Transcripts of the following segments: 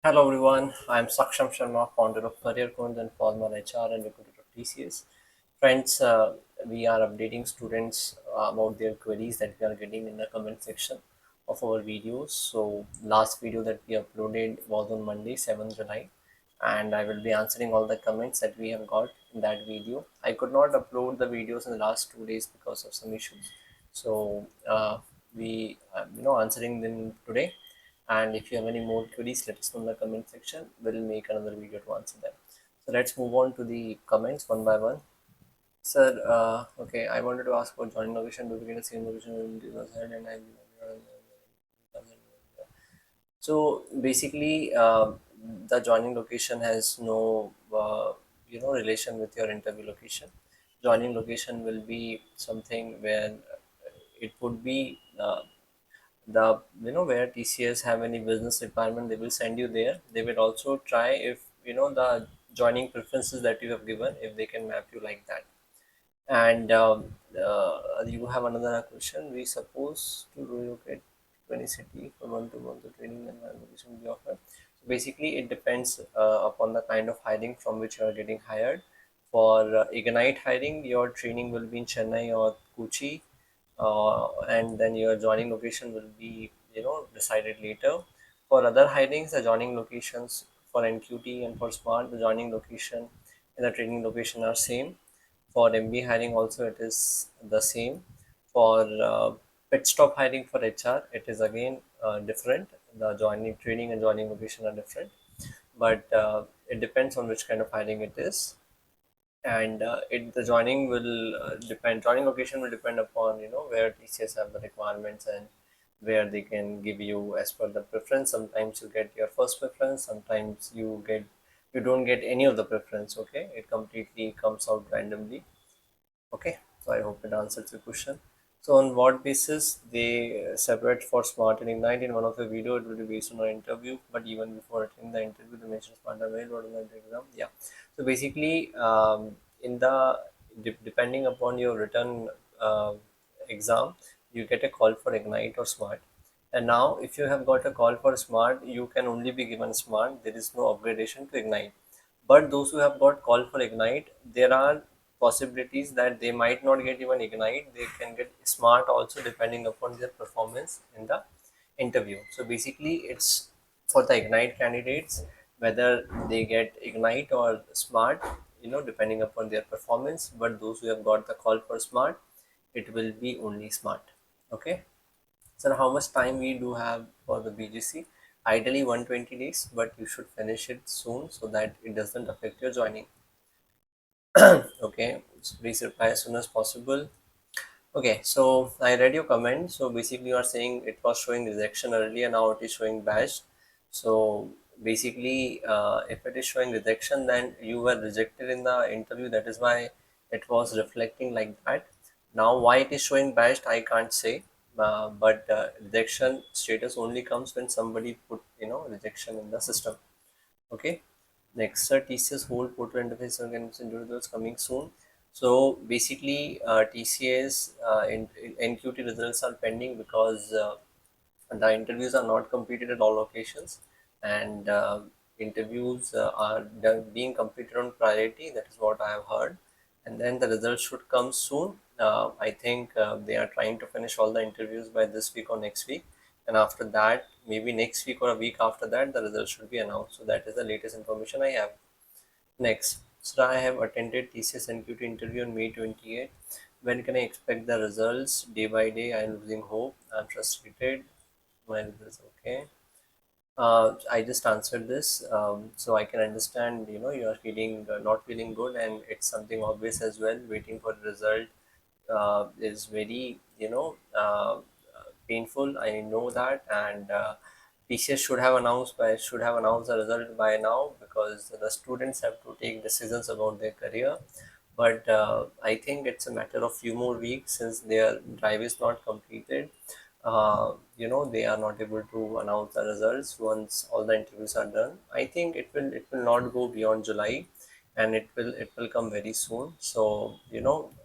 Hello everyone, I am Saksham Sharma, founder of CareerKunj and former HR and recruiter of TCS. Friends, we are updating students about their queries that we are getting in the comment section of our videos. So, last video that we uploaded was on Monday, 7th July, and I will be answering all the comments that we have got in that video. I could not upload the videos in the last 2 days because of some issues. So, we, answering them today, and if you have any more queries, let us know in the comment section. We'll make another video to answer them. So let's move on to the comments one by one. Sir, okay, I wanted to ask about joining location. Do we get the same location in the side? And I. So basically, the joining location has no, relation with your interview location. Joining location will be something where it would be the where TCS have any business requirement, they will send you there. They will also try if the joining preferences that you have given, if they can map you like that. And you have another question. We suppose to relocate to any city for month of training and location will be offered. So basically, it depends upon the kind of hiring from which you are getting hired. For Ignite hiring, your training will be in Chennai or Kochi, and then your joining location will be decided later. For other hirings, the joining locations for NQT and for Smart, the joining location and the training location are same. For MB hiring also it is the same. For pit stop hiring for HR, it is again different. The joining training and joining location are different, but it depends on which kind of hiring it is. And the joining will depend. Joining location will depend upon where TCS have the requirements and where they can give you as per the preference. Sometimes you get your first preference. Sometimes you don't get any of the preference. Okay, it completely comes out randomly. Okay, so I hope it answers your question. So on what basis they separate for Smart and Ignite? In one of the video, it will be based on an interview, but even before attending the interview, they mentioned Smart and Ignite, what is the exam? Yeah. So basically, in the depending upon your written exam, you get a call for Ignite or Smart. And now, if you have got a call for Smart, you can only be given Smart. There is no upgradation to Ignite. But those who have got call for Ignite, there are possibilities that they might not get even Ignite. They can get Smart also, depending upon their performance in the interview. So basically, it's for the Ignite candidates whether they get Ignite or Smart, depending upon their performance. But those who have got the call for Smart, it will be only Smart. Okay. So how much time we do have for the BGC? Ideally 120 days, but you should finish it soon so that it doesn't affect your joining. Okay, so please reply as soon as possible. Okay, so I read your comment. So basically, you are saying it was showing rejection earlier, now it is showing bashed. So basically, if it is showing rejection, then you were rejected in the interview. That is why it was reflecting like that. Now, why it is showing bashed, I can't say. But rejection status only comes when somebody put rejection in the system. Okay. Next, sir, TCS hold portal interface against individuals coming soon. So basically, TCS NQT results are pending because the interviews are not completed at all locations, and interviews are being completed on priority. That is what I have heard, and then the results should come soon. I think they are trying to finish all the interviews by this week or next week, and after that, maybe next week or a week after that, the results should be announced. So that is the latest information I have. Next, so I have attended TCS NQT interview on May 28th. When can I expect the results? Day by day, I am losing hope. I'm frustrated. My results okay. I just answered this, so I can understand. You are feeling not feeling good, and it's something obvious as well. Waiting for the result is very painful. I know that, and TCS should have announced the result by now because the students have to take decisions about their career. But I think it's a matter of few more weeks since their drive is not completed. They are not able to announce the results once all the interviews are done. I think it will not go beyond July, and it will come very soon. So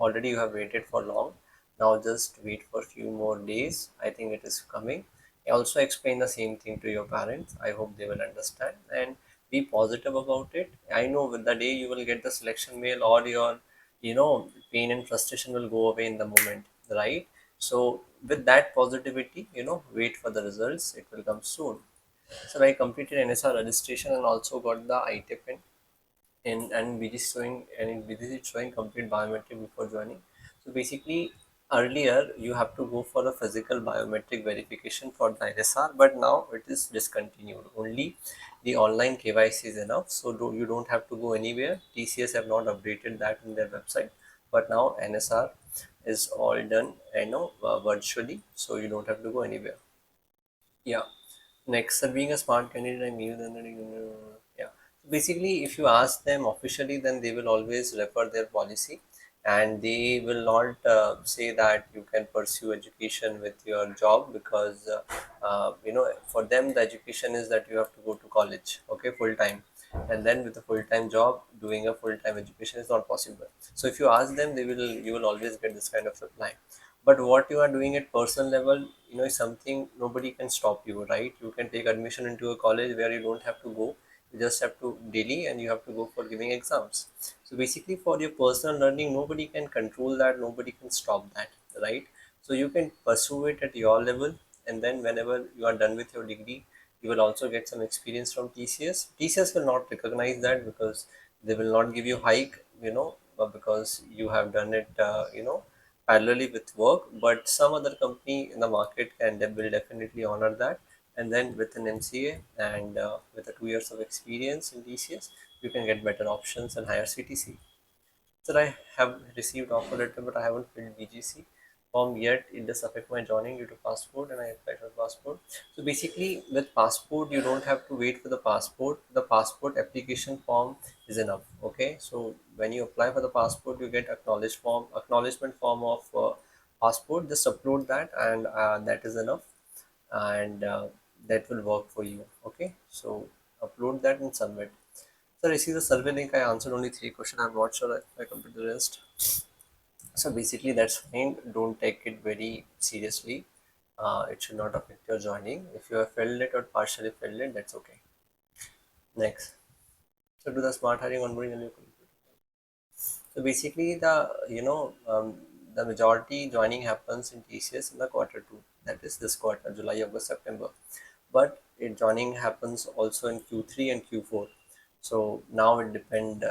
already you have waited for long. Now just wait for a few more days. I think it is coming. Also explain the same thing to your parents. I hope they will understand and be positive about it. I know with the day you will get the selection mail, or your pain and frustration will go away in the moment, right? So with that positivity, wait for the results, it will come soon. So I completed NSR registration and also got the IT pin and BG showing, and in BG it's showing complete biometric before joining. So basically, earlier you have to go for a physical biometric verification for the NSR, but now it is discontinued. Only the online KYC is enough, so you don't have to go anywhere. TCS have not updated that in their website, but now NSR is all done, virtually, so you don't have to go anywhere. Yeah. Next, sir, being a smart candidate, I knew that. Yeah. Basically, if you ask them officially, then they will always refer their policy, and they will not say that you can pursue education with your job, because for them the education is that you have to go to college, okay, full time, and then with a full time job, doing a full time education is not possible. So if you ask them, you will always get this kind of reply. But what you are doing at personal level, is something nobody can stop you, right? You can take admission into a college where you don't have to go, you just have to daily, and you have to go for giving exams. So basically, for your personal learning, nobody can control that, nobody can stop that, right? So you can pursue it at your level, and then whenever you are done with your degree, you will also get some experience from TCS. TCS will not recognize that, because they will not give you hike, but because you have done it, parallelly with work. But some other company in the market they will definitely honor that. And then with an MCA and with a 2 years of experience in TCS, you can get better options and higher CTC. Sir, I have received offer letter, but I haven't filled BGC form yet. It does affect my joining due to passport, and I applied for passport. So basically, with passport, you don't have to wait for the passport. The passport application form is enough. Okay, so when you apply for the passport, you get acknowledgement form of passport. Just upload that, and that is enough, and that will work for you. Okay, so upload that and submit. Sir, I see the survey link. I answered only three questions. I'm not sure if I completed the rest. So basically, that's fine. Don't take it very seriously. It should not affect your joining. If you have failed it or partially failed it, that's okay. Next. So do the smart hiring onboarding and you complete. So basically, the majority joining happens in TCS in the quarter two. That is this quarter, July, August, September. But it joining happens also in Q3 and Q4. So now it depend,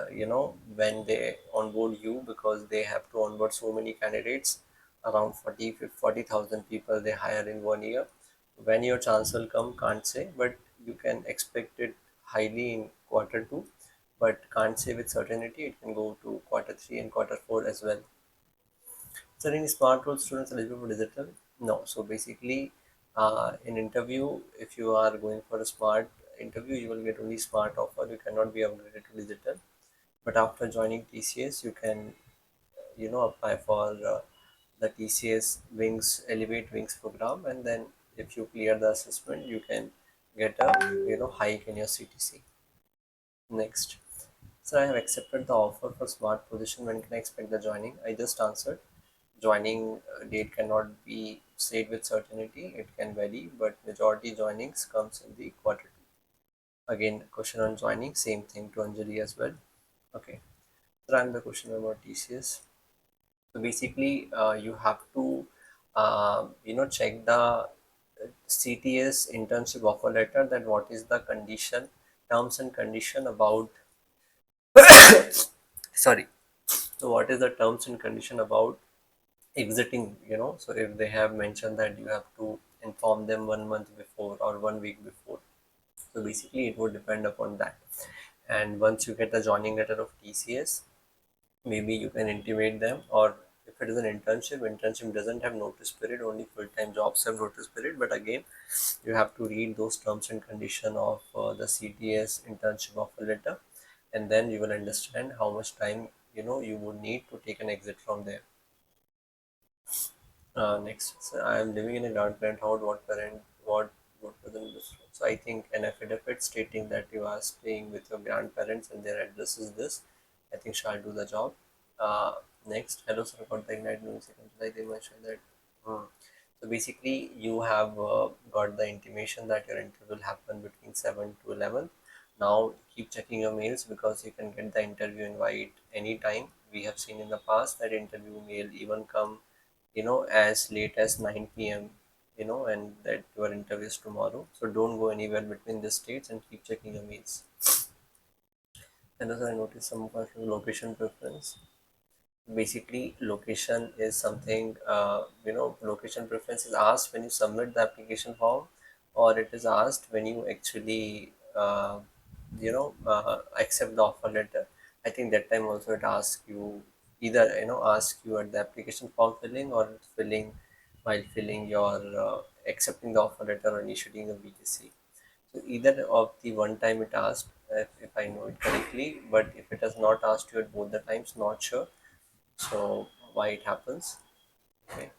when they onboard you, because they have to onboard so many candidates, around 40,000 people they hire in 1 year. When your chance will come, can't say, but you can expect it highly in quarter two, but can't say with certainty. It can go to quarter three and quarter four as well. So any smart role students eligible for digital? No. So basically, in interview, if you are going for a smart interview, you will get only smart offer. You cannot be upgraded to digital. But after joining TCS, you can, apply for the TCS Wings Elevate Wings program, and then if you clear the assessment, you can get a hike in your CTC. Next. So I have accepted the offer for smart position. When can I expect the joining? I just answered. Joining date cannot be said with certainty. It can vary, but majority joinings comes in the quarter two. Again, question on joining, same thing to Anjali as well. Okay. So I'm the question about TCS. So basically, you have to, check the CTS internship offer letter, that what is the condition, terms and condition about, sorry. So what is the terms and condition about exiting, so if they have mentioned that you have to inform them 1 month before or 1 week before, so basically it would depend upon that. And once you get the joining letter of TCS, maybe you can intimate them. Or if it is an internship doesn't have notice period, only full-time jobs have notice period. But again, you have to read those terms and condition of the CTS internship offer letter, and then you will understand how much time you would need to take an exit from there. Next, so I am living in a grandparent house. What within this? So I think an affidavit stating that you are staying with your grandparents and their address is this. I think shall do the job. Next, hello sir, got the Ignite news. Like they mentioned that. Hmm. So basically, you have got the intimation that your interview will happen between 7 to 11. Now keep checking your mails because you can get the interview invite anytime. We have seen in the past that interview mail even come, as late as 9 p.m., and that your interview is tomorrow. So don't go anywhere between these dates and keep checking your mails. And also I noticed some question location preference. Basically, location is something, location preference is asked when you submit the application form, or it is asked when you actually, accept the offer letter. I think that time also it asks you, either, ask you at the application form filling, or filling while filling your, accepting the offer letter or initiating a BTC. So either of the one time it asked, if I know it correctly, but if it has not asked you at both the times, not sure. So why it happens? Okay.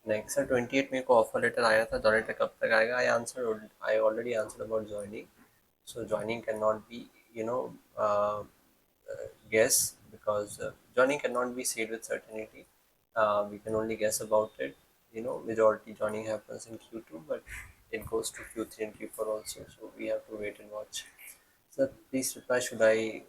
Next sir 28 मेरे को offer letter आया था, joining कब तक आएगा? I already answered about joining. So joining cannot be, you know guess, because joining cannot be said with certainty. We can only guess about it. Majority joining happens in Q2, but it goes to Q3 and Q4 also. So we have to wait and watch. Sir, please reply. Should I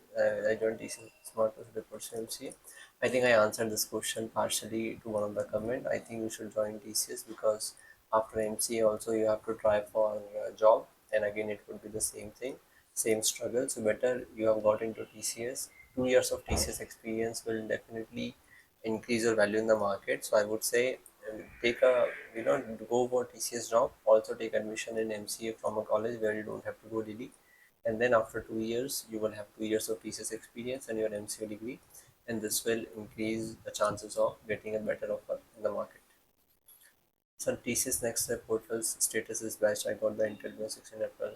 join TCS Smart or should I pursue MCA? I think I answered this question partially to one of the comment. I think you should join TCS because after MCA also you have to try for a job, and again it would be the same thing, same struggle. So better you have got into TCS. 2 years of TCS experience will definitely increase your value in the market. So I would say, take a, go for TCS job. Also take admission in MCA from a college where you don't have to go daily, and then after 2 years you will have 2 years of TCS experience and your MCA degree, and this will increase the chances of getting a better offer in the market. So TCS next step portal's status is batch. I got the interview on 16 April,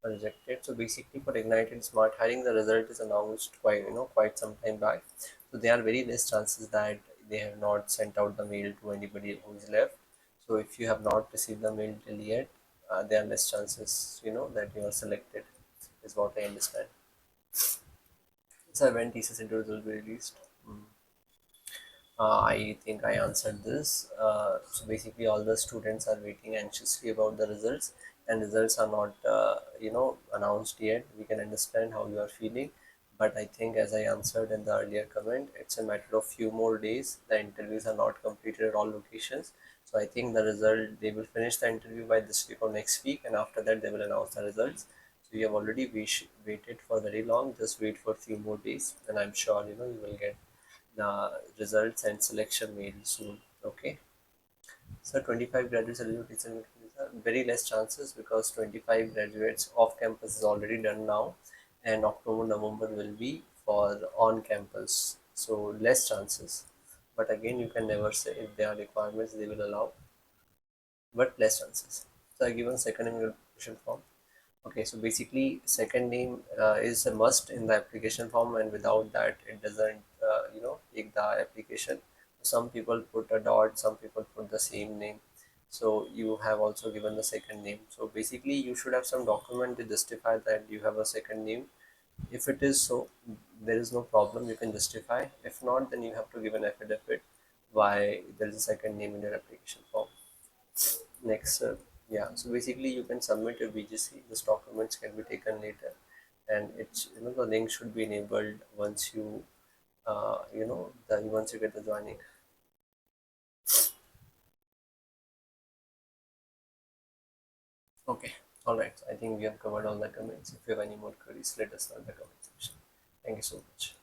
rejected. So basically for Ignite and Smart Hiring, the result is announced quite some time back. So there are very less chances that they have not sent out the mail to anybody who is left. So if you have not received the mail till yet, there are less chances that you are selected, is what I understand. So when thesis interviews will be released? Hmm. I think I answered this. So basically, all the students are waiting anxiously about the results, and results are not, announced yet. We can understand how you are feeling, but I think, as I answered in the earlier comment, it's a matter of few more days. The interviews are not completed at all locations, so I think the result, they will finish the interview by this week or next week, and after that they will announce the results. So you have already waited for very long. Just wait for a few more days, and I'm sure you will get the results and selection mail soon. Okay. So 25 graduates eligible teacher visa, very less chances because 25 graduates off campus is already done now, and October November will be for on campus. So less chances. But again, you can never say, if there are requirements they will allow, but less chances. So I given second application form. Okay, so basically, second name is a must in the application form, and without that, it doesn't, take the application. Some people put a dot, some people put the same name. So you have also given the second name. So basically, you should have some document to justify that you have a second name. If it is so, there is no problem. You can justify. If not, then you have to give an affidavit why there is a second name in your application form. Next, yeah, so basically you can submit your BGC. This documents can be taken later, and it's, the link should be enabled once you, once you get the joining. Okay, all right. I think we have covered all the comments. If you have any more queries, let us know in the comment section. Thank you so much.